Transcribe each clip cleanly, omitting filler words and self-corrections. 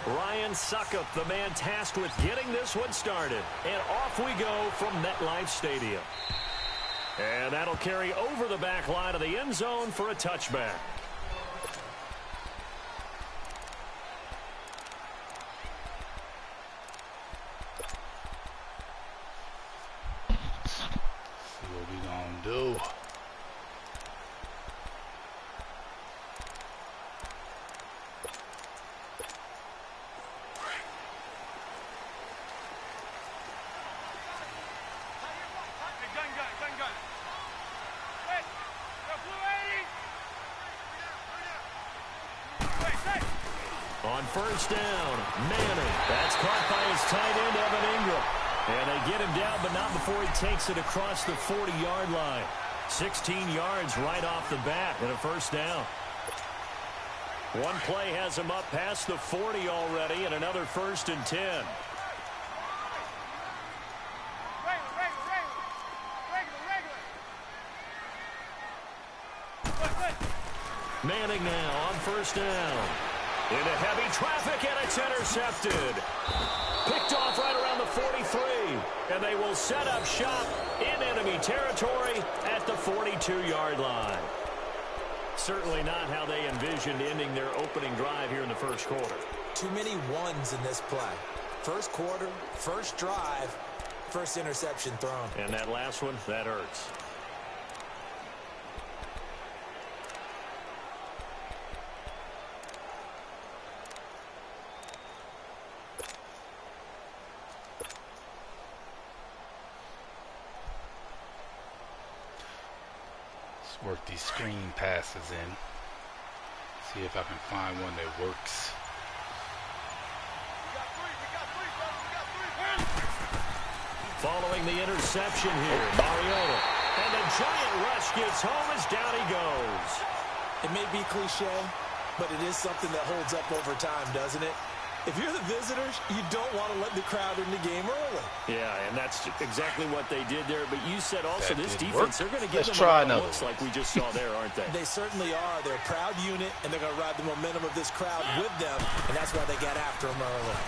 Ryan Suckup, the man tasked with getting this one started. And off we go from MetLife Stadium. And that'll carry over the back line of the end zone for a touchback. See what we gonna do. On first down, Manning. That's caught by his tight end, Evan Ingram. And they get him down, but not before he takes it across the 40-yard line. 16 yards right off the bat and a first down. One play has him up past the 40 already, and another 1st and 10. Manning now on first down. Into heavy traffic, and it's intercepted. Picked off right around the 43. And they will set up shop in enemy territory at the 42-yard line. Certainly not how they envisioned ending their opening drive here in the first quarter. Too many ones in this play. First quarter, first drive, first interception thrown. And that last one, that hurts. Work these screen passes in. See if I can find one that works. Following the interception here, Mariota. And the giant rush gets home as down he goes. It may be cliche, but it is something that holds up over time, doesn't it? If you're the visitors, you don't want to let the crowd in the game early. Yeah, and that's exactly what they did there. But you said also that this work. defense, they're going to give Let's them try what another looks one. like we just saw there, aren't they? They certainly are. They're a proud unit, and they're going to ride the momentum of this crowd with them, and that's why they got after them early.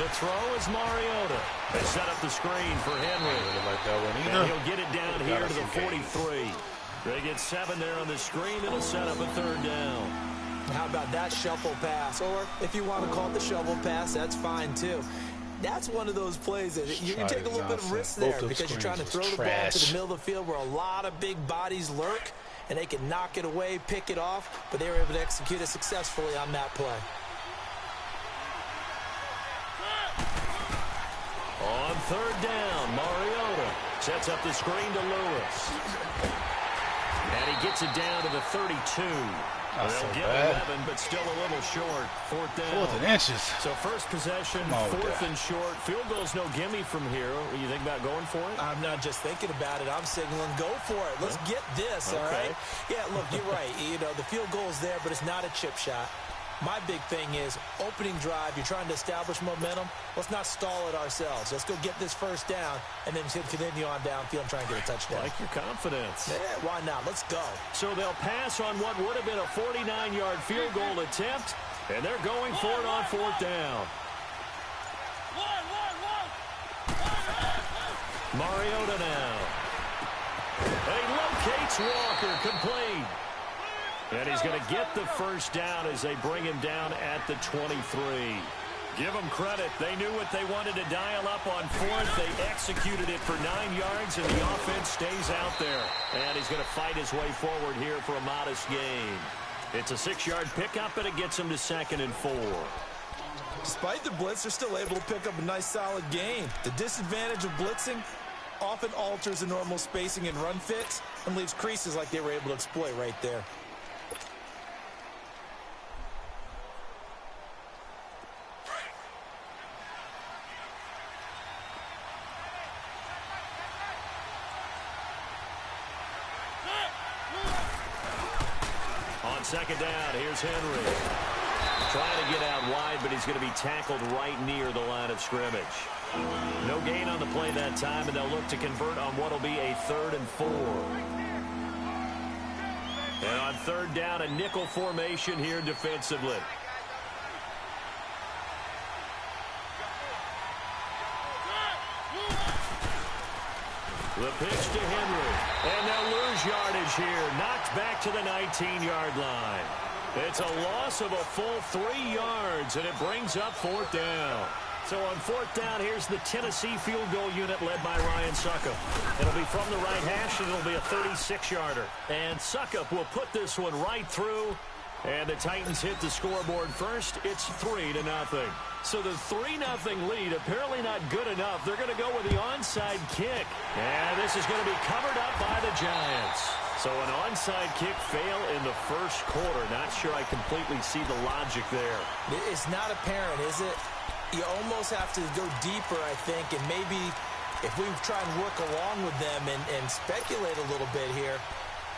To throw is Mariota. They set up the screen for Henry. Really like that one either. And he'll get it down here to the 43. They get 7 there on the screen. It'll set up a 3rd down. How about that shuffle pass? Or if you want to call it the shovel pass, that's fine too. That's one of those plays that you can take a little bit of risk there because you're trying to throw the ball to the middle of the field where a lot of big bodies lurk, and they can knock it away, pick it off, but they were able to execute it successfully on that play. On 3rd down, Mariota sets up the screen to Lewis. And he gets it down to the 32. They'll get 11, but still a little short. 4th down. 4th and inches. So first possession, 4th and short. Field goal's no gimme from here. What do you think about going for it? I'm not just thinking about it. I'm signaling go for it. Let's get this, all right? Yeah, look, you're right. You know, the field goal's there, but it's not a chip shot. My big thing is opening drive. You're trying to establish momentum. Let's not stall it ourselves. Let's go get this 1st down and then continue on downfield and try and get a touchdown. Like your confidence. Yeah, why not? Let's go. So they'll pass on what would have been a 49-yard field goal attempt, and they're going for it on 4th down. Mariota now. And he locates Walker, complete. And he's going to get the 1st down as they bring him down at the 23. Give them credit. They knew what they wanted to dial up on 4th. They executed it for 9 yards, and the offense stays out there. And he's going to fight his way forward here for a modest gain. It's a 6-yard pickup, and it gets him to 2nd and 4. Despite the blitz, they're still able to pick up a nice, solid gain. The disadvantage of blitzing often alters the normal spacing and run fits and leaves creases like they were able to exploit right there. On 2nd down, here's Henry. Trying to get out wide, but he's going to be tackled right near the line of scrimmage. No gain on the play that time, and they'll look to convert on what will be a 3rd and 4. And on 3rd down, a nickel formation here defensively. The pitch to Henry. And they'll lose yardage here. Knocked back to the 19-yard line. It's a loss of a full 3 yards, and it brings up 4th down. So on 4th down, here's the Tennessee field goal unit led by Ryan Succop. It'll be from the right hash, and it'll be a 36-yarder. And Succop will put this one right through. And the Titans hit the scoreboard first. It's 3-0. So the 3-0 lead, apparently not good enough. They're going to go with the onside kick. And this is going to be covered up by the Giants. So an onside kick fail in the first quarter. Not sure I completely see the logic there. It's not apparent, is it? You almost have to go deeper, I think, and maybe if we try and work along with them and speculate a little bit here,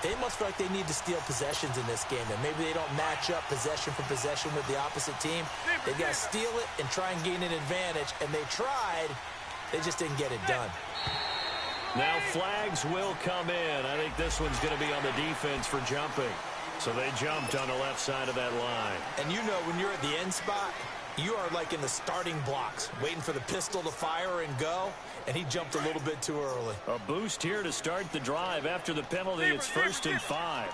they must feel like they need to steal possessions in this game. And maybe they don't match up possession for possession with the opposite team. They've got to steal it and try and gain an advantage. And they tried. They just didn't get it done. Now flags will come in. I think this one's going to be on the defense for jumping. So they jumped on the left side of that line. And you know when you're at the end spot, you are like in the starting blocks, waiting for the pistol to fire and go, and he jumped a little bit too early. A boost here to start the drive. After the penalty, it's 1st and 5.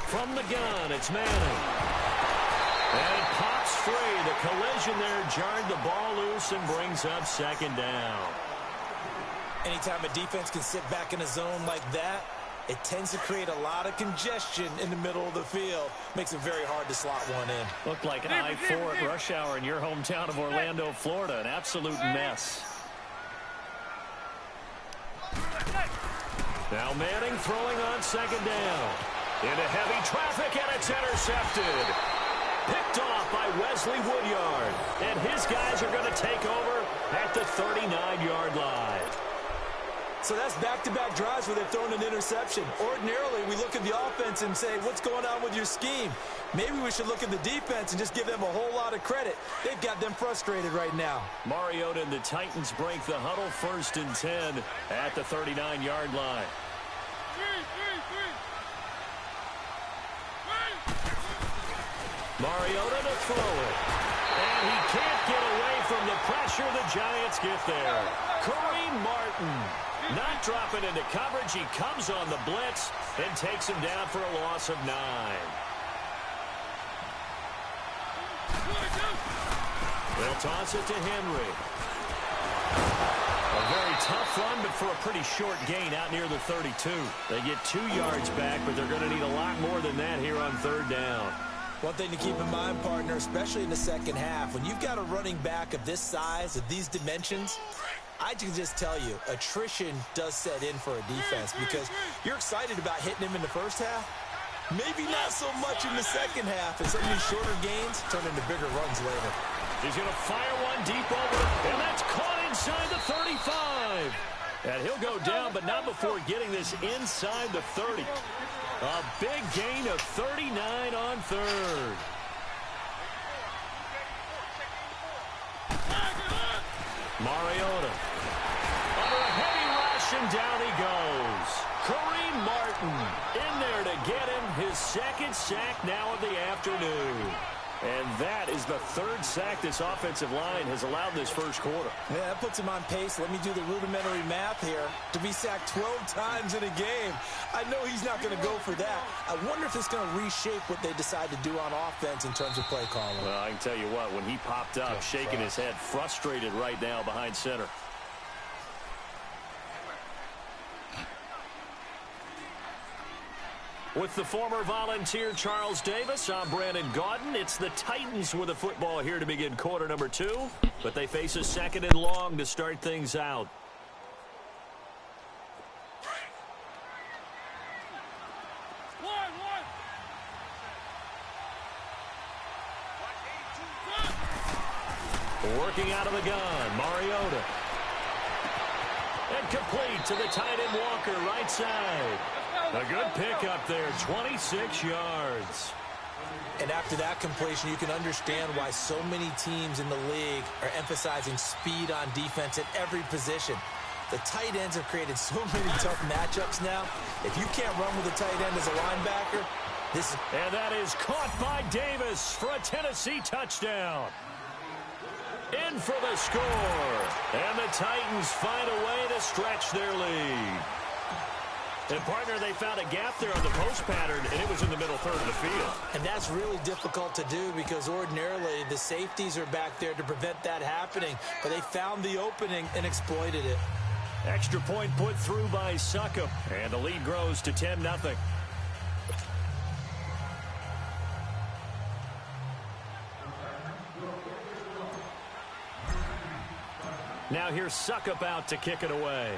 From the gun, it's Manning. And it pops free. The collision there jarred the ball loose and brings up 2nd down. Anytime a defense can sit back in a zone like that, it tends to create a lot of congestion in the middle of the field. Makes it very hard to slot one in. Looked like I-4 at rush hour in your hometown of Orlando, Florida. An absolute mess. Now Manning throwing on 2nd down. Into heavy traffic, and it's intercepted. Picked off by Wesley Woodyard. And his guys are going to take over at the 39-yard line. So that's back-to-back drives where they've thrown an interception. Ordinarily, we look at the offense and say, what's going on with your scheme? Maybe we should look at the defense and just give them a whole lot of credit. They've got them frustrated right now. Mariota and the Titans break the huddle 1st and 10 at the 39-yard line. Mariota to throw it. And he can't get away from the pressure. The Giants get there. Kareem Martin. Not dropping into coverage. He comes on the blitz and takes him down for a loss of 9. They'll toss it to Henry. A very tough run, but for a pretty short gain out near the 32. They get 2 yards back, but they're going to need a lot more than that here on 3rd down. One thing to keep in mind, partner, especially in the second half, when you've got a running back of this size, of these dimensions, I can just tell you, attrition does set in for a defense because you're excited about hitting him in the first half. Maybe not so much in the second half, and some of these shorter gains turn into bigger runs later. He's going to fire one deep over, and that's caught inside the 35. And he'll go down, but not before getting this inside the 30. A big gain of 39 on 3rd. Mariota. Under a heavy rush, and down he goes. Kareem Martin in there to get him his 2nd sack now of the afternoon. And that is the 3rd sack this offensive line has allowed this first quarter. Yeah, that puts him on pace. Let me do the rudimentary math here. To be sacked 12 times in a game, I know he's not going to go for that. I wonder if it's going to reshape what they decide to do on offense in terms of play calling. Well, I can tell you what, when he popped up, shaking his head, frustrated right now behind center. With the former Volunteer Charles Davis, I'm Brandon Gaudin. It's the Titans with the football here to begin quarter number 2, but they face a 2nd and long to start things out. Working out of the gun, Mariota. And complete to the tight end Walker, right side. A good pickup there, 26 yards. And after that completion, you can understand why so many teams in the league are emphasizing speed on defense at every position. The tight ends have created so many tough matchups now. If you can't run with a tight end as a linebacker, And that is caught by Davis for a Tennessee touchdown. In for the score. And the Titans find a way to stretch their lead. And, partner, they found a gap there on the post pattern, and it was in the middle third of the field. And that's really difficult to do because ordinarily the safeties are back there to prevent that happening. But they found the opening and exploited it. Extra point put through by Succop. And the lead grows to 10-0. Now here's Succop out to kick it away.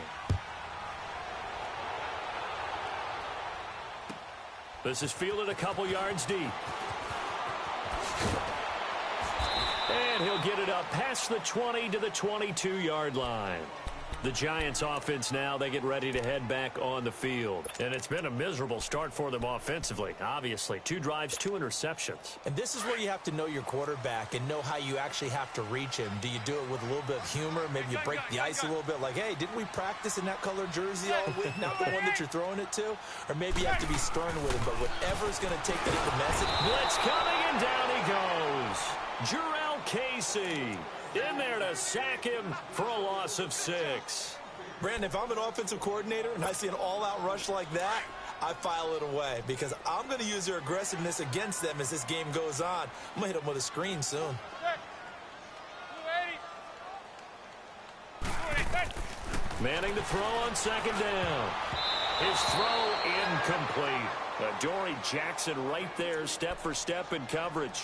This is fielded a couple yards deep. And he'll get it up past the 20 to the 22-yard line. The Giants offense now, they get ready to head back on the field. And it's been a miserable start for them offensively, obviously. 2 drives, 2 interceptions. And this is where you have to know your quarterback and know how you actually have to reach him. Do you do it with a little bit of humor? Maybe you break the ice a little bit like, hey, didn't we practice in that colored jersey all week? Not the one that you're throwing it to? Or maybe you have to be stern with him. But whatever's going to take to get the message. Blitz coming, and down he goes. Jurrell Casey in there to sack him for a loss of 6. Brandon, if I'm an offensive coordinator and I see an all-out rush like that, I file it away because I'm going to use their aggressiveness against them as this game goes on. I'm going to hit them with a screen soon. Manning to throw on second down. His throw incomplete. Dory Jackson right there, step for step in coverage.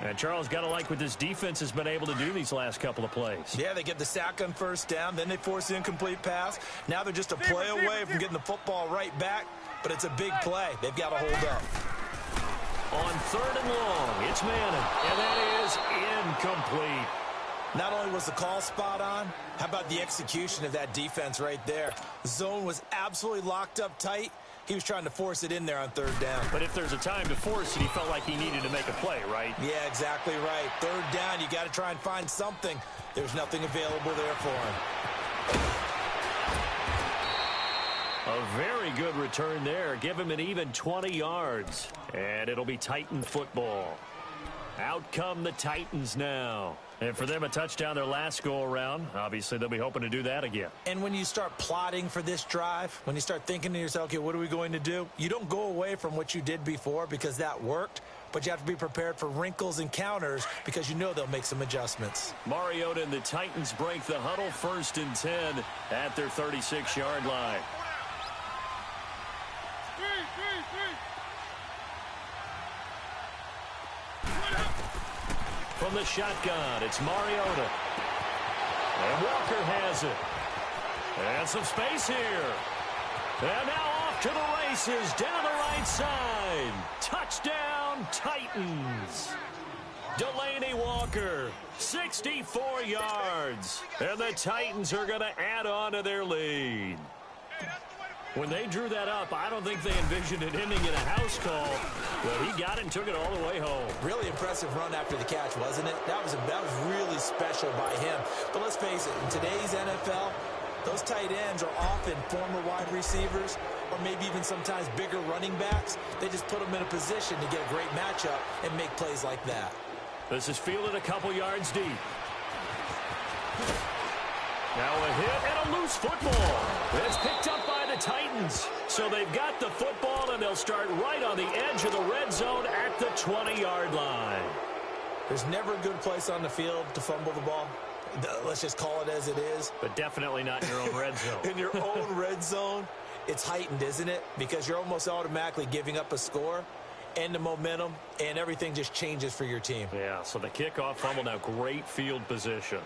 And Charles, got to like what this defense has been able to do these last couple of plays. Yeah, they get the sack on first down, then they force the incomplete pass. Now they're just a play away from getting the football right back, but it's a big play. They've got to hold up. On 3rd and long, it's Manning, and that is incomplete. Not only was the call spot on, how about the execution of that defense right there? The zone was absolutely locked up tight. He was trying to force it in there on 3rd down. But if there's a time to force it, he felt like he needed to make a play, right? Yeah, exactly right. 3rd down, you got to try and find something. There's nothing available there for him. A very good return there. Give him an even 20 yards. And it'll be Titan football. Out come the Titans now. And for them, a touchdown their last go-around. Obviously, they'll be hoping to do that again. And when you start plotting for this drive, when you start thinking to yourself, okay, what are we going to do? You don't go away from what you did before because that worked, but you have to be prepared for wrinkles and counters because you know they'll make some adjustments. Mariota and the Titans break the huddle 1st and 10 at their 36-yard line. From the shotgun, it's Mariota. And Walker has it. And some space here. And now off to the races, down the right side. Touchdown, Titans. Delaney Walker, 64 yards. And the Titans are going to add on to their lead. When they drew that up, I don't think they envisioned it ending in a house call. Well, he got it and took it all the way home. Really impressive run after the catch, wasn't it? That was really special by him. But let's face it, in today's NFL, those tight ends are often former wide receivers or maybe even sometimes bigger running backs. They just put them in a position to get a great matchup and make plays like that. This is fielded a couple yards deep. Now a hit and a loose football. It's picked up by the Titans. So they've got the football, and they'll start right on the edge of the red zone at the 20-yard line. There's never a good place on the field to fumble the ball. Let's just call it as it is. But definitely not in your own red zone. In your own red zone, it's heightened, isn't it? Because you're almost automatically giving up a score and the momentum, and everything just changes for your team. Yeah, so the kickoff fumble, now great field position.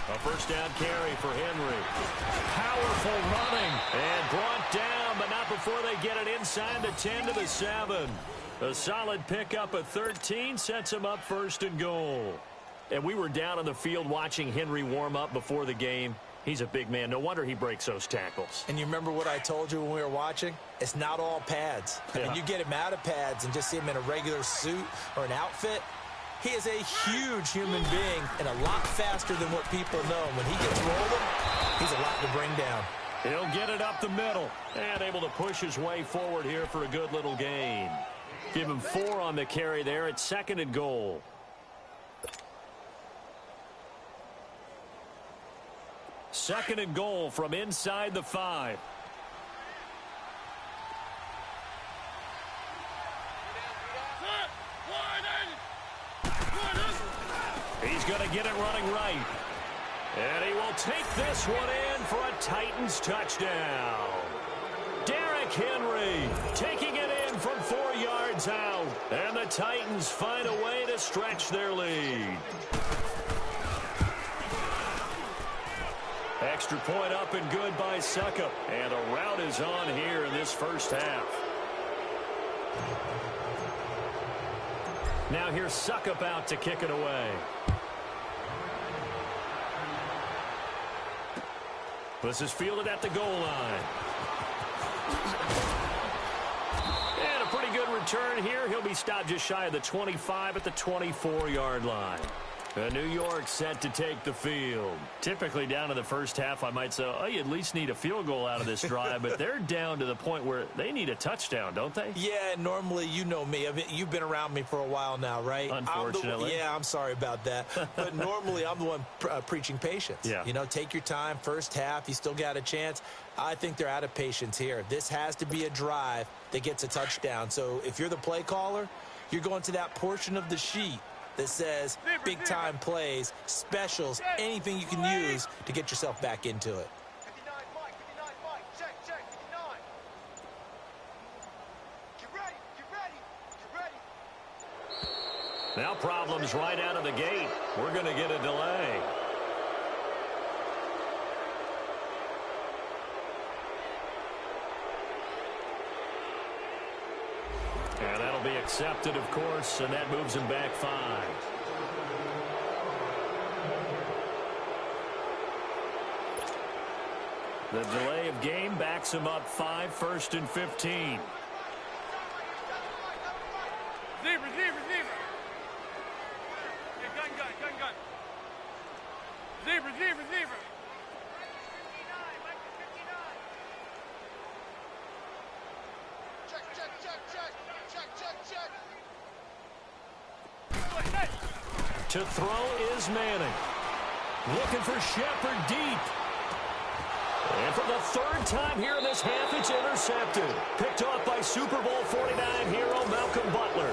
A first down carry for Henry. Powerful running. And brought down, but not before they get it inside the 10 to the 7. A solid pickup of 13 sets him up 1st and goal. And we were down on the field watching Henry warm up before the game. He's a big man. No wonder he breaks those tackles. And you remember what I told you when we were watching? It's not all pads. Yeah. And you get him out of pads and just see him in a regular suit or an outfit, He is a huge human being and a lot faster than what people know. When he gets rolling, he's a lot to bring down. He'll get it up the middle and able to push his way forward here for a good little gain. Give him 4 on the carry there. It's 2nd and goal. Second and goal from inside the 5. He's going to get it running right. And he will take this one in for a Titans touchdown. Derrick Henry taking it in from 4 yards out. And the Titans find a way to stretch their lead. Extra point up and good by Succop. And a rout is on here in this first half. Now here's Succop out to kick it away. This is fielded at the goal line. And a pretty good return here. He'll be stopped just shy of the 25 at the 24-yard line. New York set to take the field. Typically down to the first half, I might say, oh, you at least need a field goal out of this drive, but they're down to the point where they need a touchdown, don't they? Yeah, normally, you know me. You've been around me for a while now, right? Unfortunately. I'm sorry about that. But normally, I'm the one preaching patience. Yeah. You know, take your time, first half, you still got a chance. I think they're out of patience here. This has to be a drive that gets a touchdown. So if you're the play caller, you're going to that portion of the sheet that says big-time plays, specials, anything you can use to get yourself back into it. 59, Mike, 59, Mike. Check, 59. Get ready, get ready, get ready. Now problems right out of the gate. We're going to get a delay. And that'll be accepted, of course, and that moves him back 5. The delay of game backs him up 5, 1st and 15. Zebra. Yeah, gun. Zebra. Check. To throw is Manning. Looking for Shepard deep. And for the 3rd time here in this half, it's intercepted. Picked off by Super Bowl 49 hero Malcolm Butler.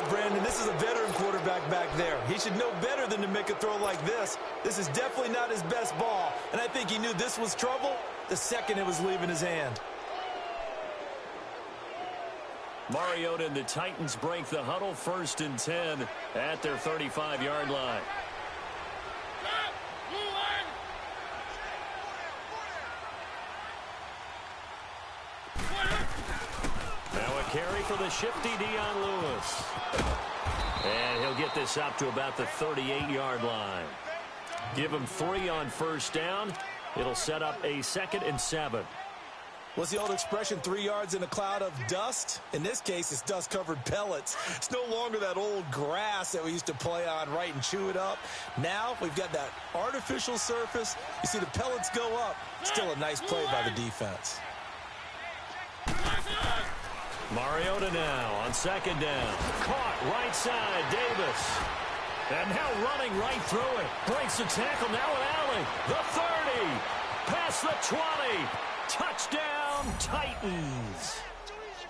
Brandon, this is a veteran quarterback back there. He should know better than to make a throw like this. This is definitely not his best ball, and I think he knew this was trouble the second it was leaving his hand. Mariota and the Titans break the huddle, 1st and 10 at their 35-yard line. Now a carry for the shifty Dion Lewis. And he'll get this up to about the 38-yard line. Give him 3 on 1st down. It'll set up a 2nd and 7. What's the old expression, 3 yards in a cloud of dust? In this case, it's dust-covered pellets. It's no longer that old grass that we used to play on, right, and chew it up. Now we've got that artificial surface. You see the pellets go up. Still a nice play by the defense. Mariota now on 2nd down. Caught right side, Davis. And now running right through it. Breaks the tackle, now an alley. The 30. Past the 20. Touchdown, Titans.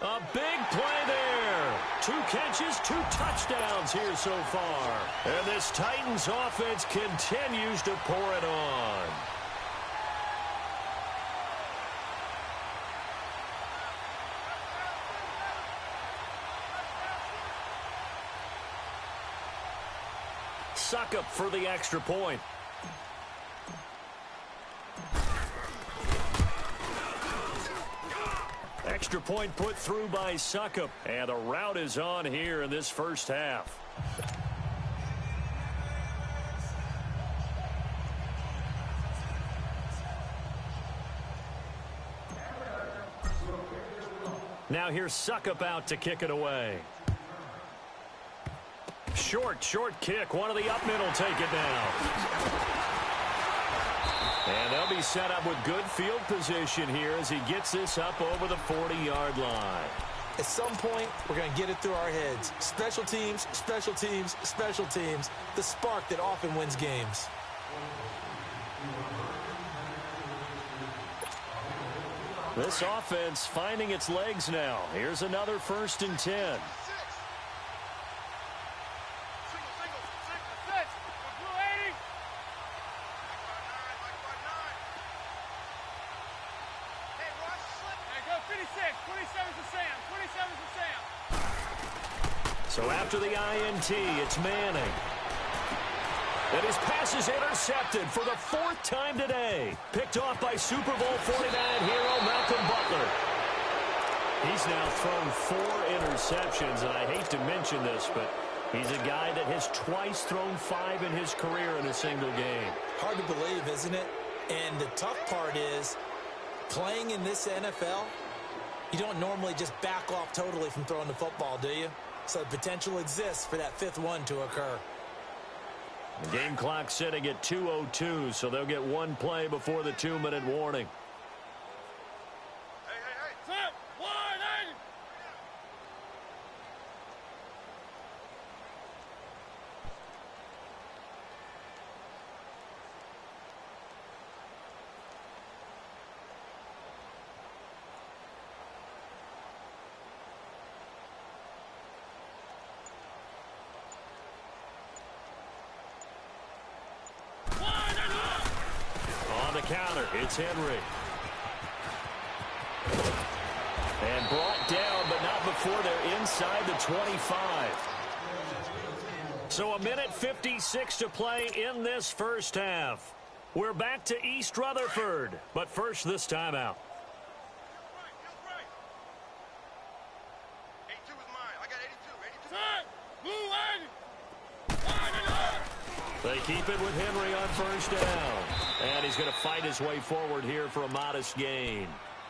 A big play there. 2 catches, 2 touchdowns here so far. And this Titans offense continues to pour it on. Succop for the extra point. Extra point put through by Succop. And a rout is on here in this first half. Now here's Succop out to kick it away. Short kick. One of the up middle take it down. And they'll be set up with good field position here as he gets this up over the 40-yard line. At some point, we're going to get it through our heads. Special teams, special teams, special teams. The spark that often wins games. This offense finding its legs now. Here's another 1st and 10. So after the INT, it's Manning. And his pass is intercepted for the 4th time today. Picked off by Super Bowl 49 hero Malcolm Butler. He's now thrown 4 interceptions, and I hate to mention this, but he's a guy that has twice thrown 5 in his career in a single game. Hard to believe, isn't it? And the tough part is, playing in this NFL, you don't normally just back off totally from throwing the football, do you? So the potential exists for that 5th one to occur. The game clock sitting at 2:02, so they'll get one play before the 2-minute warning. Set, 180. Counter, it's Henry. And brought down, but not before they're inside the 25. So 1:56 to play in this first half. We're back to East Rutherford, but first this timeout. 82 is mine. I got 82. They keep it with Henry on 1st down. And he's going to fight his way forward here for a modest gain.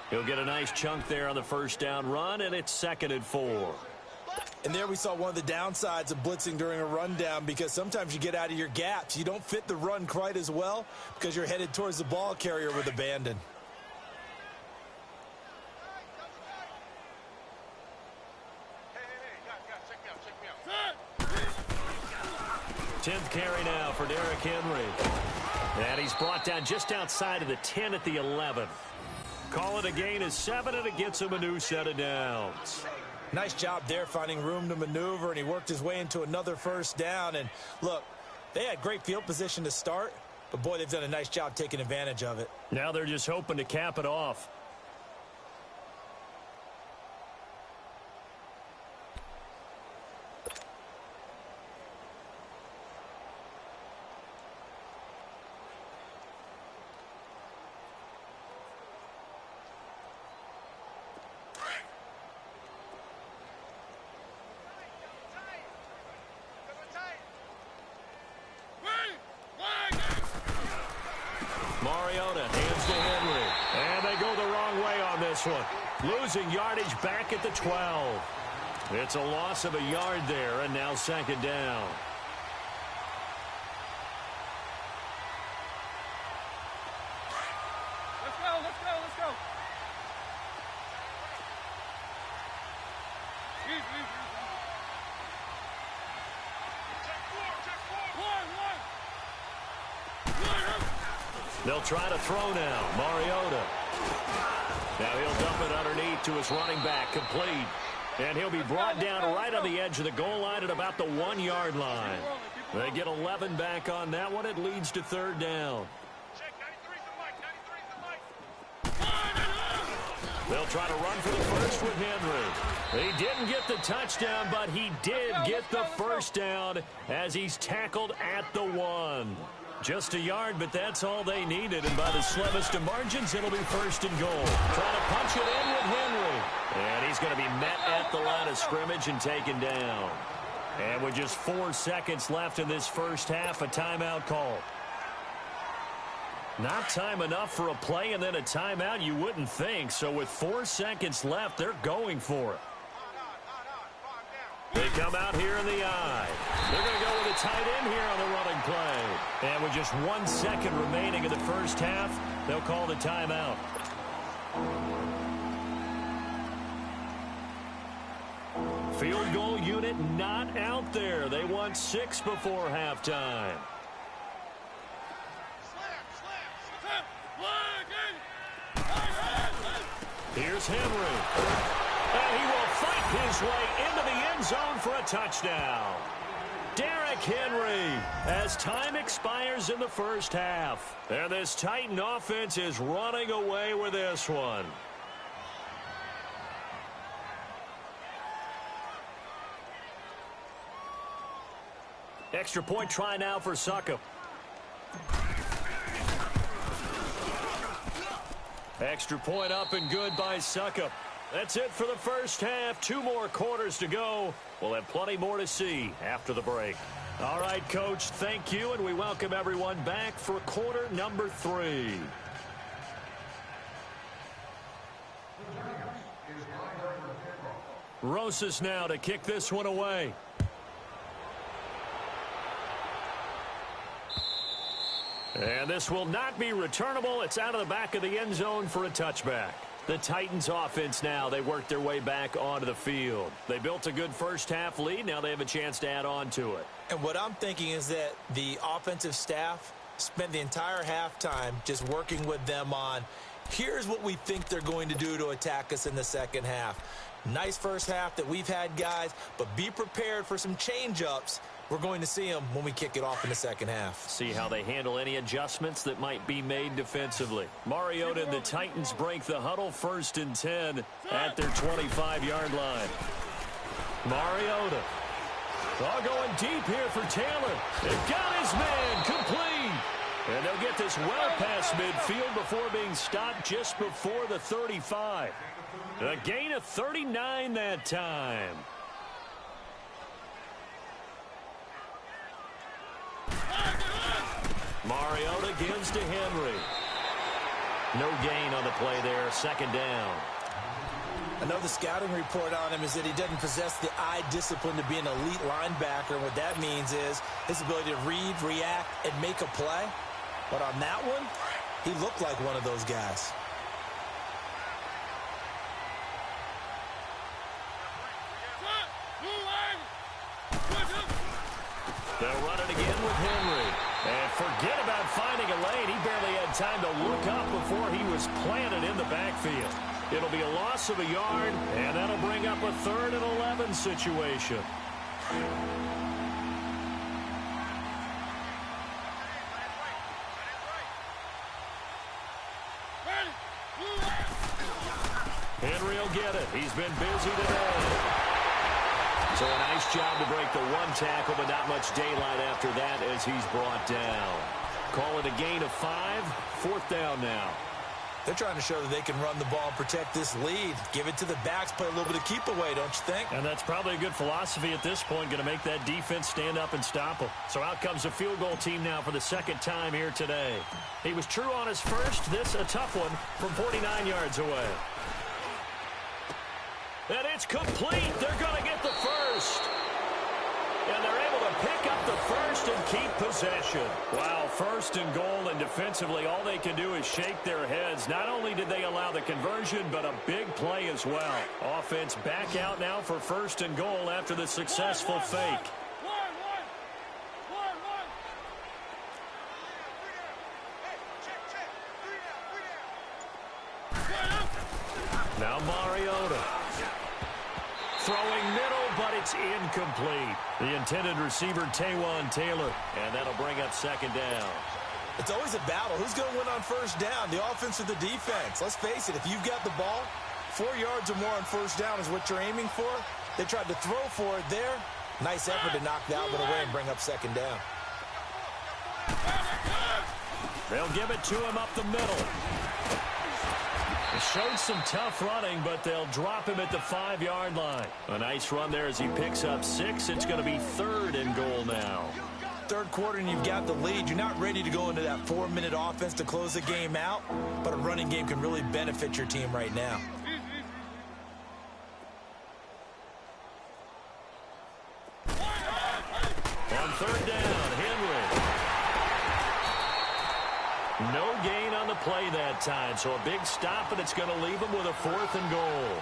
He'll get a nice chunk there on the 1st down run, and it's 2nd and 4. And there we saw one of the downsides of blitzing during a rundown, because sometimes you get out of your gaps. You don't fit the run quite as well because you're headed towards the ball carrier with abandon. Check me out. 10th carry now for Derrick Henry. And he's brought down just outside of the 10 at the 11. Call it a gain of 7, and it gets him a new set of downs. Nice job there finding room to maneuver, and he worked his way into another 1st down. And look, they had great field position to start, but boy, they've done a nice job taking advantage of it. Now they're just hoping to cap it off. Mariota hands to Henry. And they go the wrong way on this one. Losing yardage back at the 12. It's a loss of a yard there, and now 2nd down. Let's go. They'll try to throw now. Mariota. Now he'll dump it underneath to his running back. Complete. And he'll be brought down right on the edge of the goal line at about the 1-yard line. They get 11 back on that one. It leads to 3rd down. They'll try to run for the first with Henry. He didn't get the touchdown, but he did get the 1st down as he's tackled at the 1. Just a yard, but that's all they needed. And by the slimmest of margins, it'll be 1st and goal. Trying to punch it in with Henry. And he's going to be met at the line of scrimmage and taken down. And with just 4 seconds left in this first half, a timeout call. Not time enough for a play and then a timeout, you wouldn't think. So with 4 seconds left, they're going for it. They come out here in the I. They're tight end here on the running play. And with just 1 second remaining in the first half, they'll call the timeout. Field goal unit not out there. They want 6 before halftime. Here's Henry. And he will fight his way into the end zone for a touchdown. Derrick Henry as time expires in the first half. And this Titan offense is running away with this one. Extra point try now for Succop. Extra point up and good by Succop. That's it for the first half. 2 more quarters to go. We'll have plenty more to see after the break. All right, Coach, thank you, and we welcome everyone back for quarter number 3. Rosas now to kick this one away. And this will not be returnable. It's out of the back of the end zone for a touchback. The Titans offense now, they worked their way back onto the field. They built a good first half lead. Now they have a chance to add on to it. And what I'm thinking is that the offensive staff spent the entire halftime just working with them on, here's what we think they're going to do to attack us in the second half. Nice first half that we've had, guys, but be prepared for some change-ups. We're going to see them when we kick it off in the second half. See how they handle any adjustments that might be made defensively. Mariota and the Titans break the huddle, 1st and 10 at their 25-yard line. Mariota. All going deep here for Taylor. They've got his man complete. And they'll get this well past midfield before being stopped just before the 35. A gain of 39 that time. Mariota gives to Henry. No gain on the play there. 2nd down. I know the scouting report on him is that he doesn't possess the eye discipline to be an elite linebacker. And what that means is his ability to read, react, and make a play. But on that one, he looked like one of those guys. They'll run it again with Henry. And forget about finding a lane. He barely had time to look up before he was planted in the backfield. It'll be a loss of a yard, and that'll bring up a 3rd and 11 situation. Henry will get it. He's been busy today. So a nice job to break the 1 tackle, but not much daylight after that as he's brought down. Call it a gain of 5. 4th down now. They're trying to show that they can run the ball and protect this lead. Give it to the backs, play a little bit of keep away, don't you think? And that's probably a good philosophy at this point, going to make that defense stand up and stop them. So out comes a field goal team now for the 2nd time here today. He was true on his first. This a tough one from 49 yards away. And it's complete. They're going to get the first. And they're able to pick up the first and keep possession. Wow, 1st and goal, and defensively all they can do is shake their heads. Not only did they allow the conversion, but a big play as well. Offense back out now for 1st and goal after the successful fake. Now Mariota. Throwing middle, but it's incomplete. The intended receiver, Taywan Taylor, and that'll bring up 2nd down. It's always a battle. Who's going to win on 1st down, the offense or the defense? Let's face it, if you've got the ball, 4 yards or more on 1st down is what you're aiming for. They tried to throw for it there. Nice effort to knock that one away and bring up 2nd down. They'll give it to him up the middle. He showed some tough running, but they'll drop him at the 5-yard line. A nice run there as he picks up 6. It's going to be 3rd and goal now. 3rd quarter and you've got the lead. You're not ready to go into that 4-minute offense to close the game out, but a running game can really benefit your team right now. On third down, Henry. No gain on the play that time, so a big stop, and it's going to leave him with a 4th and goal.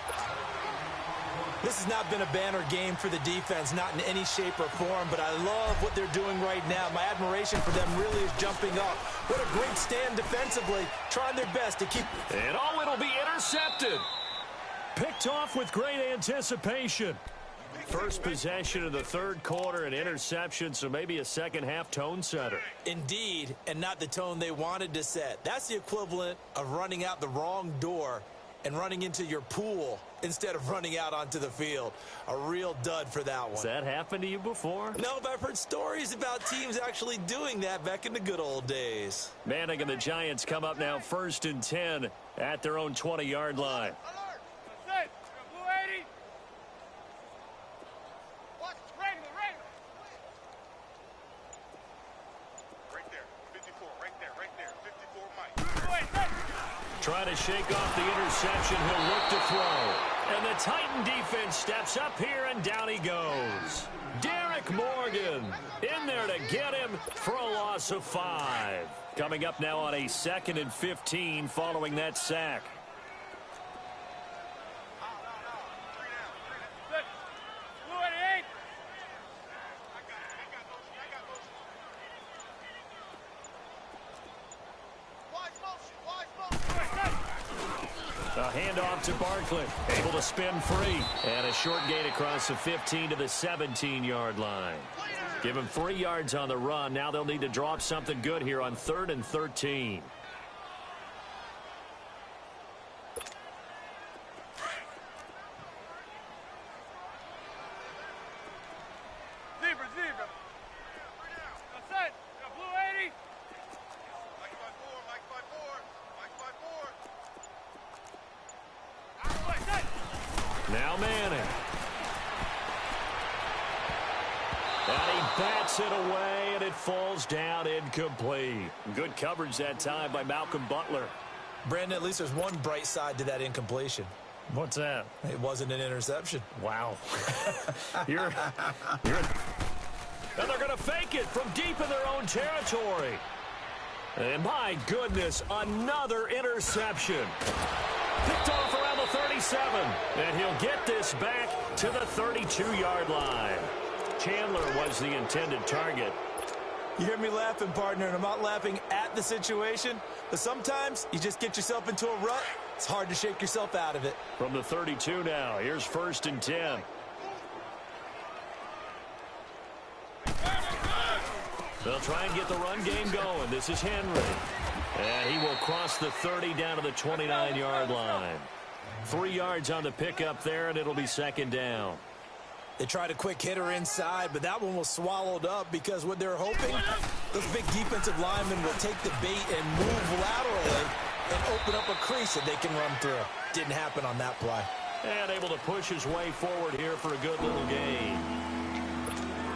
This has not been a banner game for the defense, not in any shape or form, but I love what they're doing right now. My admiration for them really is jumping up. What a great stand defensively, trying their best to keep... And it'll be intercepted. Picked off with great anticipation. First possession of the third quarter, an interception, so maybe a second-half tone setter. Indeed, and not the tone they wanted to set. That's the equivalent of running out the wrong door and running into your pool instead of running out onto the field. A real dud for that one. Has that happened to you before? No, but I've heard stories about teams actually doing that back in the good old days. Manning and the Giants come up now 1st and 10 at their own 20-yard line. Trying to shake off the interception. He'll look to throw. And the Titan defense steps up here, and down he goes. Derek Morgan in there to get him for a loss of 5. Coming up now on a 2nd and 15 following that sack. A handoff to Barkley, able to spin free. And a short gain across the 15 to the 17-yard line. Give him 3 yards on the run. Now they'll need to drop something good here on 3rd and 13. Now Manning. And he bats it away, and it falls down incomplete. Good coverage that time by Malcolm Butler. Brandon, at least there's one bright side to that incompletion. What's that? It wasn't an interception. Wow. And they're going to fake it from deep in their own territory. And my goodness, another interception. Picked off around the 37. And he'll get this back to the 32-yard line. Chandler was the intended target. You hear me laughing, partner, and I'm not laughing at the situation, but sometimes you just get yourself into a rut. It's hard to shake yourself out of it. From the 32 now, here's 1st and 10. They'll try and get the run game going. This is Henry. And he will cross the 30 down to the 29-yard line. 3 yards on the pickup there, and it'll be 2nd down. They tried a quick hitter inside, but that one was swallowed up because what they're hoping, those big defensive linemen will take the bait and move laterally and open up a crease that they can run through. Didn't happen on that play. And able to push his way forward here for a good little gain.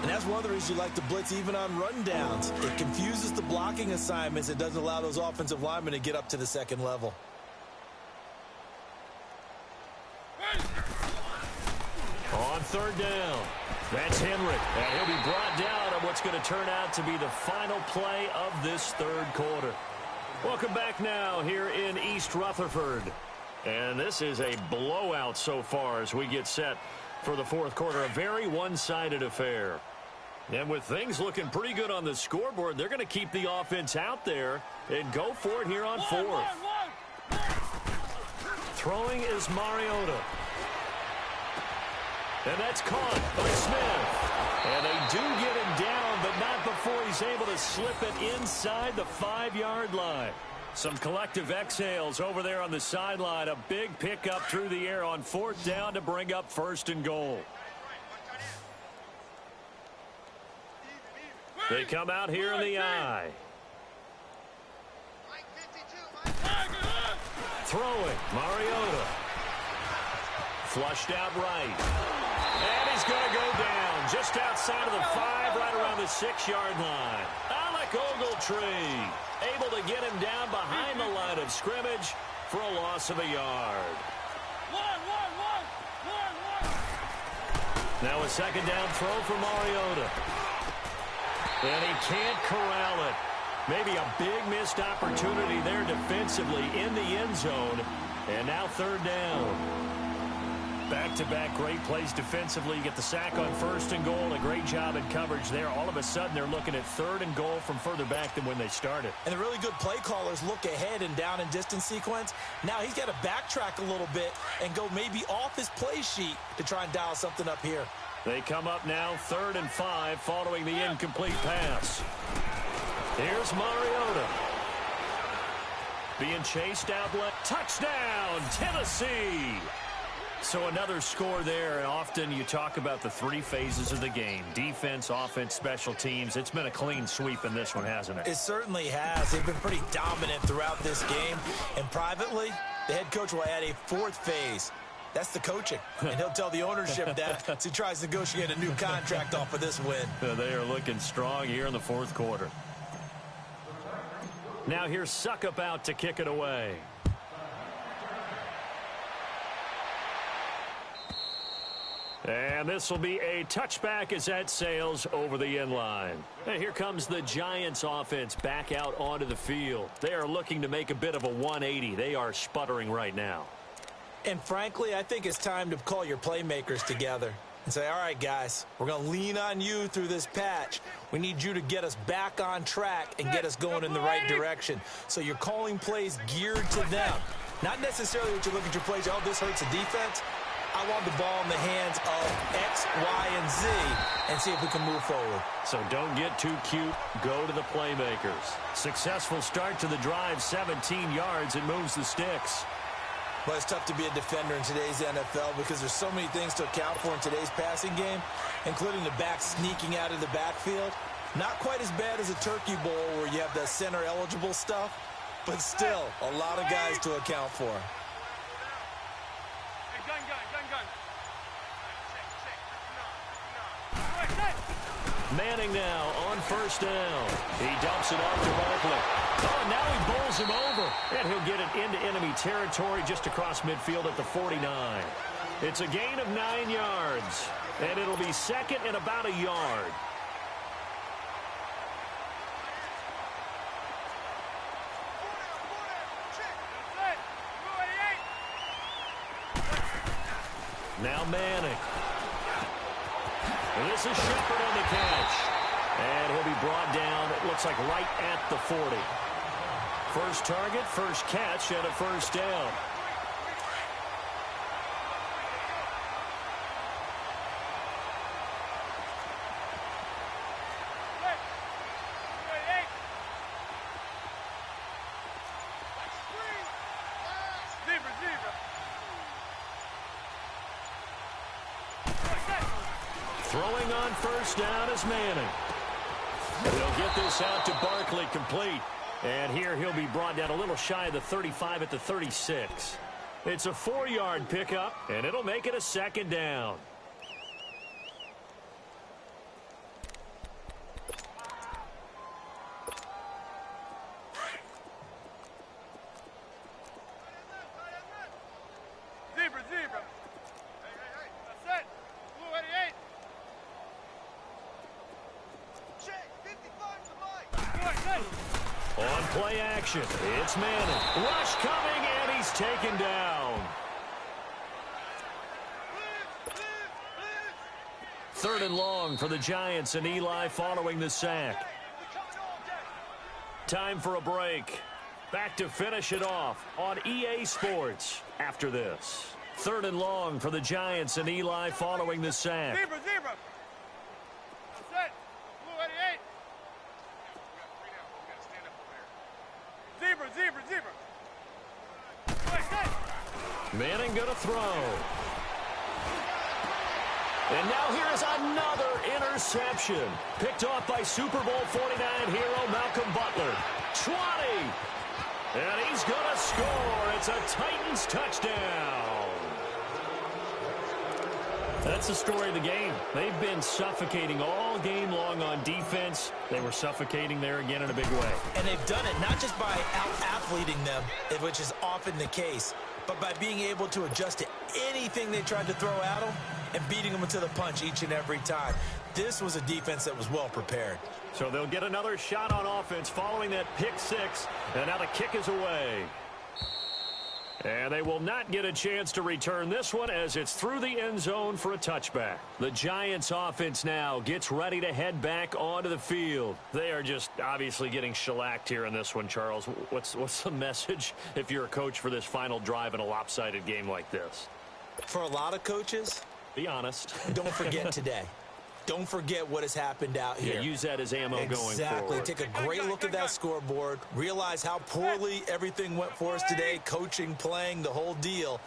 And that's one of the reasons you like to blitz even on rundowns. It confuses the blocking assignments. It doesn't allow those offensive linemen to get up to the second level. On 3rd down, that's Henry. And he'll be brought down on what's going to turn out to be the final play of this 3rd quarter. Welcome back now here in East Rutherford. And this is a blowout so far as we get set for the 4th quarter. A very one-sided affair. And with things looking pretty good on the scoreboard, they're going to keep the offense out there and go for it here on 4th. Throwing is Mariota. And that's caught by Smith. And they do get him down, but not before he's able to slip it inside the 5-yard line. Some collective exhales over there on the sideline. A big pickup through the air on 4th down to bring up 1st and goal. They come out here in the I. Throwing, Mariota. Flushed out right. And he's going to go down just outside of the 5, right around the 6-yard line. Alec Ogletree able to get him down behind the line of scrimmage for a loss of a yard. Now a 2nd down throw for Mariota. And he can't corral it. Maybe a big missed opportunity there defensively in the end zone. And now third down. Back-to-back great plays defensively. You get the sack on first and goal. A great job in coverage there. All of a sudden, they're looking at third and goal from further back than when they started. And the really good play callers look ahead and down and distance sequence. Now he's got to backtrack a little bit and go maybe off his play sheet to try and dial something up here. They come up now 3rd and 5 following the incomplete pass. Here's Mariota. Being chased out left. Touchdown, Tennessee! So another score there. Often you talk about the 3 phases of the game. Defense, offense, special teams. It's been a clean sweep in this one, hasn't it? It certainly has. They've been pretty dominant throughout this game. And privately, the head coach will add a 4th phase. That's the coaching. And he'll tell the ownership that as he tries to negotiate a new contract off of this win. They are looking strong here in the 4th quarter. Now here's Suckup out to kick it away. And this will be a touchback as that sails over the end line. And here comes the Giants offense back out onto the field. They are looking to make a bit of a 180. They are sputtering right now. And frankly, I think it's time to call your playmakers together and say, all right, guys, we're going to lean on you through this patch. We need you to get us back on track and get us going in the right direction. So you're calling plays geared to them. Not necessarily that you look at your plays, oh, this hurts the defense. I want the ball in the hands of X, Y, and Z and see if we can move forward. So don't get too cute. Go to the playmakers. Successful start to the drive, 17 yards, and moves the sticks. Well, it's tough to be a defender in today's NFL because there's so many things to account for in today's passing game, including the back sneaking out of the backfield. Not quite as bad as a turkey bowl where you have the center-eligible stuff, but still a lot of guys to account for. Manning now on first down. He dumps it off to Barkley. Oh, now he bowls him over. And he'll get it into enemy territory just across midfield at the 49. It's a gain of 9 yards. And it'll be second and about a yard. Now Manning. And this is Shepard on the catch. And he'll be brought down, it looks like right at the 40. First target, first catch, and a first down. Throwing on first down is Manning. They'll get this out to Barkley complete. And here he'll be brought down a little shy of the 35 at the 36. It's a 4-yard pickup, and it'll make it a second down. On play action, it's Manning. Rush coming, and he's taken down. Third and long for the Giants, and Eli following the sack. Time for a break. Back to finish it off on EA Sports after this. Third and long for the Giants, and Eli following the sack. Zebra. Set. Blue 88. Zebra. Manning gonna throw. And now here is another interception. Picked off by Super Bowl 49 hero Malcolm Butler. 20. And he's gonna score. It's a Titans touchdown. That's the story of the game. They've been suffocating all game long on defense. They were suffocating there again in a big way. And they've done it not just by out-athleting them, which is often the case, but by being able to adjust to anything they tried to throw at them and beating them to the punch each and every time. This was a defense that was well prepared. So they'll get another shot on offense following that pick six. And now the kick is away. And they will not get a chance to return this one as it's through the end zone for a touchback. The Giants offense now gets ready to head back onto the field. They are just obviously getting shellacked here in this one, Charles. What's the message if you're a coach for this final drive in a lopsided game like this? For a lot of coaches, be honest. Don't forget today. Don't forget what has happened out here. Yeah, use that as ammo going forward. Exactly. Take a great look at that scoreboard. Realize how poorly everything went for us today, coaching, playing, the whole deal.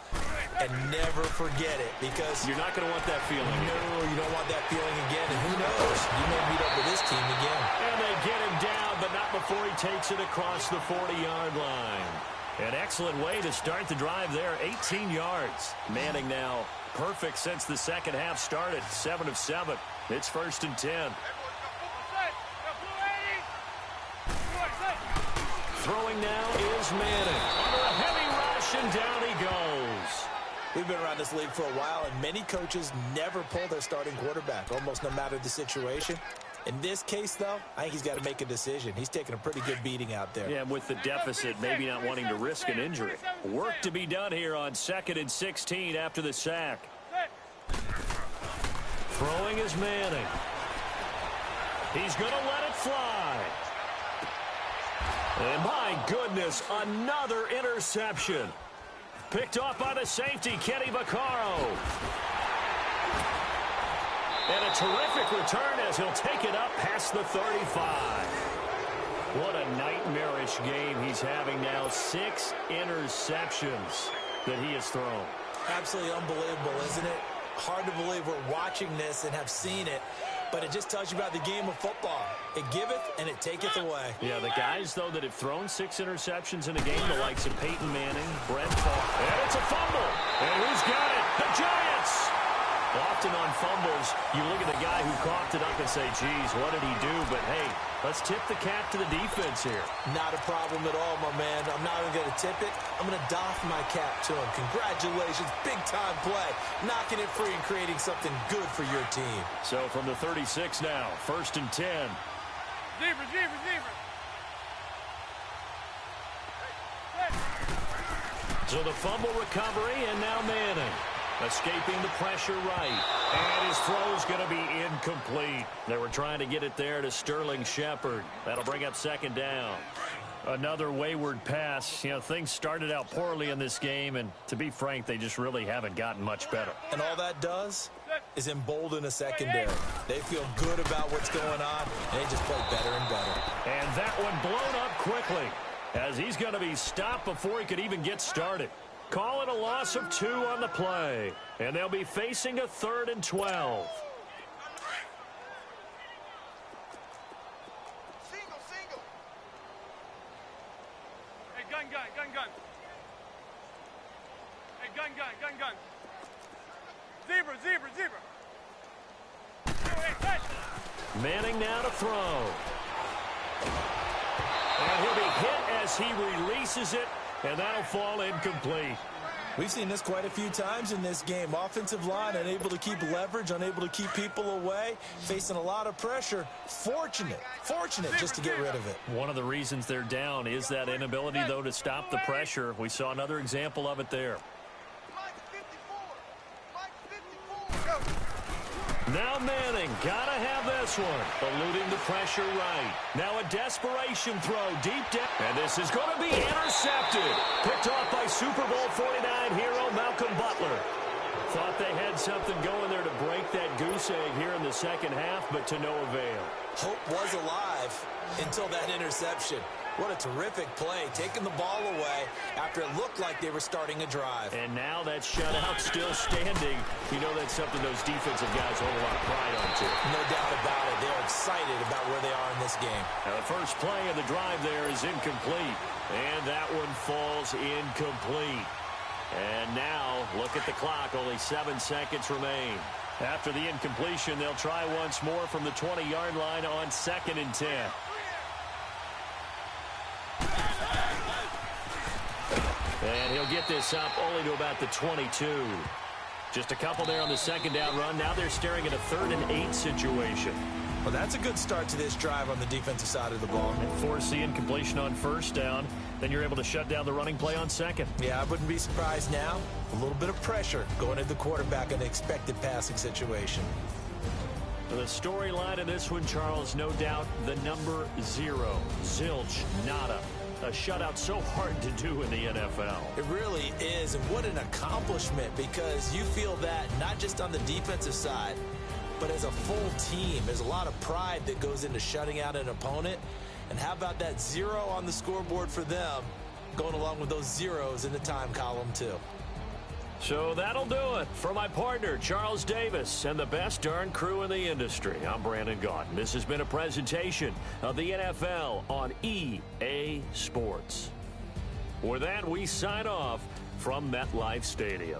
And never forget it because you're not going to want that feeling. No, you don't want that feeling again. And who knows? You may meet up with this team again. And they get him down, but not before he takes it across the 40-yard line. An excellent way to start the drive there. 18 yards. Manning now perfect since the second half started. 7 of 7. It's 1st and 10. Throwing now is Manning. Under a heavy rush, and down he goes. We've been around this league for a while, and many coaches never pull their starting quarterback, almost no matter the situation. In this case, though, I think he's got to make a decision. He's taking a pretty good beating out there. Yeah, with the deficit, maybe not wanting to risk an injury. Work to be done here on 2nd and 16 after the sack. Throwing is Manning. He's going to let it fly. And my goodness, another interception. Picked off by the safety, Kenny Vaccaro. And a terrific return as he'll take it up past the 35. What a nightmarish game he's having now. 6 interceptions that he has thrown. Absolutely unbelievable, isn't it? Hard to believe we're watching this and have seen it, but it just tells you about the game of football. It giveth and it taketh away. Yeah, the guys, though, that have thrown 6 interceptions in a game, the likes of Peyton Manning, Brett Favre. And it's a fumble. And who's got it? The Giants! Often on fumbles, you look at the guy who coughed it up and say, geez, what did he do? But, hey, let's tip the cap to the defense here. Not a problem at all, my man. I'm not even going to tip it. I'm going to doff my cap to him. Congratulations. Big-time play. Knocking it free and creating something good for your team. So from the 36 now, 1st and 10. Zebra. So the fumble recovery, and now Manning. Escaping the pressure right. And his throw's going to be incomplete. They were trying to get it there to Sterling Shepard. That'll bring up 2nd down. Another wayward pass. You know, things started out poorly in this game, and to be frank, they just really haven't gotten much better. And all that does is embolden a secondary. They feel good about what's going on, and they just play better and better. And that one blown up quickly as he's going to be stopped before he could even get started. Call it a loss of 2 on the play. And they'll be facing a 3rd and 12. Single. Hey, gun. Hey, gun. Zebra. Hey. Manning now to throw. And he'll be hit as he releases it. And that'll fall incomplete. We've seen this quite a few times in this game. Offensive line unable to keep leverage, unable to keep people away, facing a lot of pressure. Fortunate just to get rid of it. One of the reasons they're down is that inability, though, to stop the pressure. We saw another example of it there. Now Manning, gotta have this one. Eluding the pressure right. Now a desperation throw deep down. And this is going to be intercepted. Picked off by Super Bowl 49 hero Malcolm Butler. Thought they had something going there to break that goose egg here in the second half, but to no avail. Hope was alive until that interception. What a terrific play, taking the ball away after it looked like they were starting a drive. And now that shutout still standing. You know that's something those defensive guys hold a lot of pride on, too. No doubt about it. They're excited about where they are in this game. Now the first play of the drive there is incomplete. And that one falls incomplete. And now, look at the clock. Only 7 seconds remain. After the incompletion, they'll try once more from the 20-yard line on 2nd and 10. And he'll get this up only to about the 22. Just a couple there on the second down run. Now they're staring at a 3rd and 8 situation. Well, that's a good start to this drive on the defensive side of the ball. And forcing completion on 1st down. Then you're able to shut down the running play on 2nd. Yeah, I wouldn't be surprised now. A little bit of pressure going at the quarterback in an expected passing situation. The storyline in this one, Charles, no doubt the number 0. Zilch, nada. A shutout so hard to do in the NFL. It really is, and what an accomplishment, because you feel that not just on the defensive side, but as a full team. There's a lot of pride that goes into shutting out an opponent. And how about that 0 on the scoreboard for them, going along with those zeros in the time column too. So that'll do it for my partner, Charles Davis, and the best darn crew in the industry. I'm Brandon Gaudin. This has been a presentation of the NFL on EA Sports. With that, we sign off from MetLife Stadium.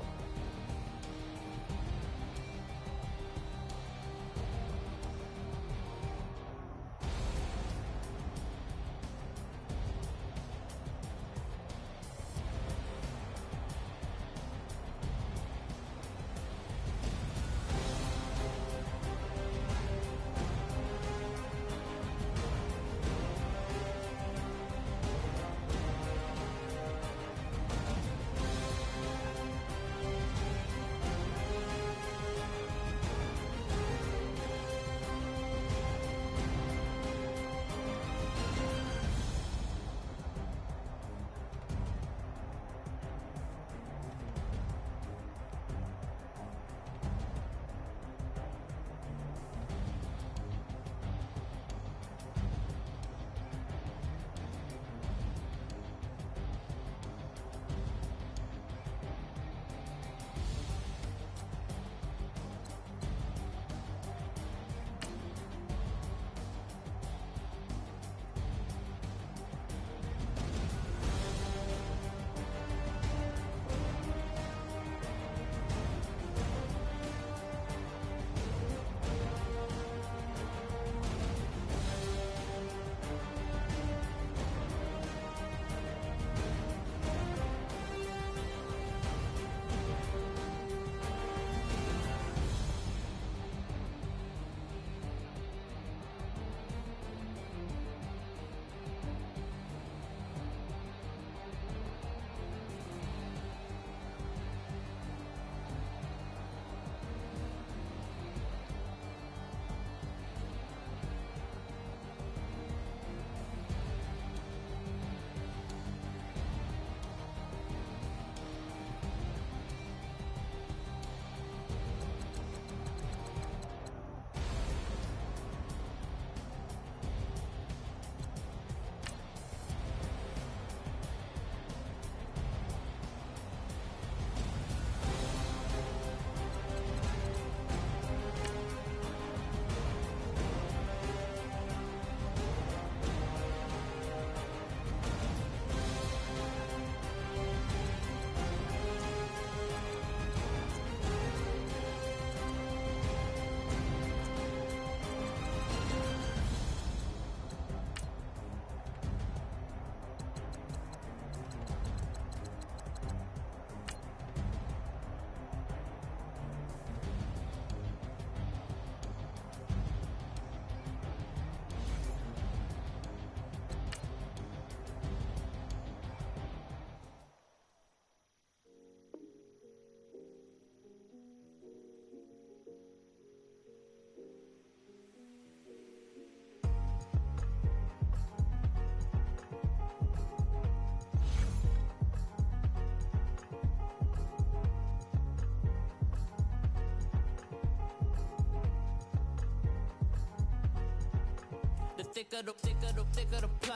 Thicker the pie,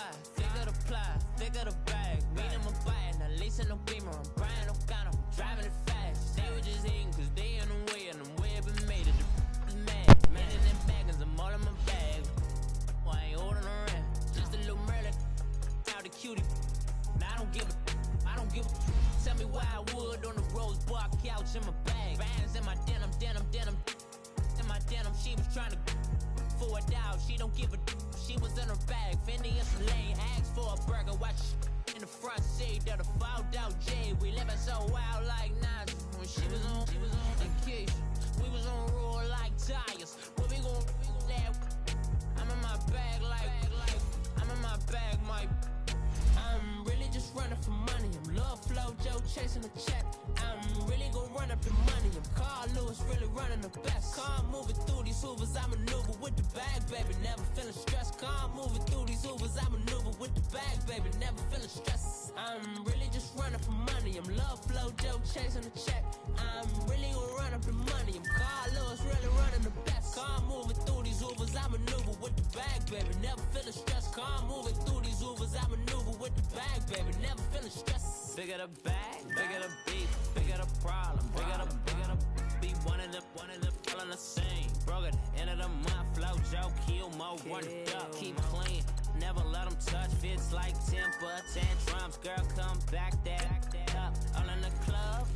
thicker the bag. Meet him a bite, now lacing no beamer. I'm Brian O'Connor, driving it fast. They were just hating cause they in the way, and the way I've been made it. The is mad, man in them baggins, I'm all in my bag. Well, I ain't holding around, just a little Merlin. Out the cutie, now I don't give a. Tell me why I would on the rose bar couch in my bag. Bands in my denim. In my denim, she was trying to for a doubt, she don't give a. She was in her bag, Fendi in some lane, asked for a burger, watch in the front seat of the fouled out J. We living so wild like Nas. When she was on and Keisha, we was on roll like tires. Where we gon' I'm in my bag like I'm in my bag, Mike. I'm really just running for money. I'm Love Flow Joe chasing the check. I'm really gon' run up the money. I'm Carl Lewis really running the best. Car moving through these Hoovers, I maneuver with the bag, baby. Never feeling stressed. Car moving through these Hoovers, I maneuver with the bag, baby. Never feeling stressed. I'm really just running for money. I'm Love Flow Joe chasing the check. I'm really gon' run up the money. I'm Carl Lewis really running the best. Car moving through these Hoovers, I maneuver with the bag, baby. Never feeling stressed. Car moving through these Hoovers, I maneuver with the bag, baby. Never feeling stressed. Bigger the bag, bigger the beef, bigger the problem, bigger the be one of them all in the same. Broke at the end of the month, Flow Joe, kill mo, run it up, keep clean. Never let them touch, fits like temper, tantrums. Girl, come back that up, all in the club,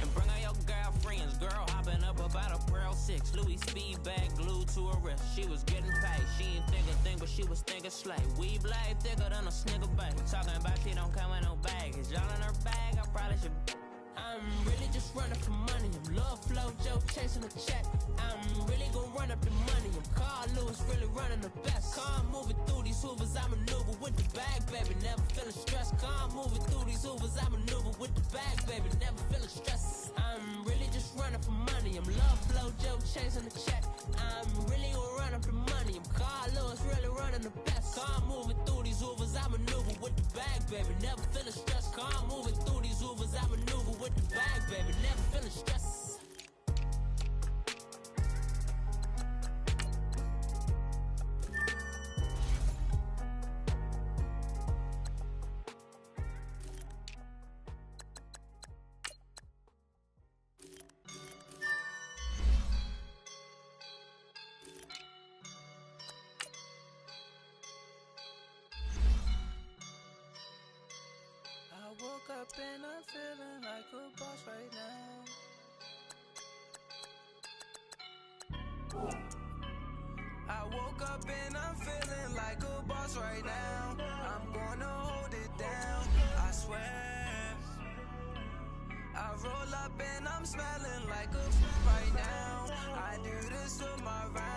and bring all your girlfriends. Girl hopping up about a Pearl 6. Louis speed bag glued to her wrist. She was getting paid. She ain't think a thing, but she was thinking slay. We blade thicker than a snicker bag. Talking about she don't come with no baggage. All in her bag, I probably should. I'm really just running for money. I'm Love Flow Joe chasing a check. I'm really gon' run up the money. I'm Carl Lewis really running the best. Car moving through these Hoovers, I maneuver with the bag, baby. Never feeling stressed. Car moving through these Hoovers, I maneuver with the bag, baby. Never feeling stressed. I'm really just running for money. I'm Love Flow Joe chasing the check. I'm really gon' run up the money. I'm Carl Lewis really running the best. Car moving through these Hoovers, I maneuver with the bag, baby. Never feeling stressed. Car moving through these Hoovers, I maneuver with the bag, baby. Never feeling stressed. I woke up and I'm feeling like a boss right now. I woke up and I'm feeling like a boss right now. I'm gonna hold it down, I swear. I roll up and I'm smelling like a right now. I do this with my rhyme.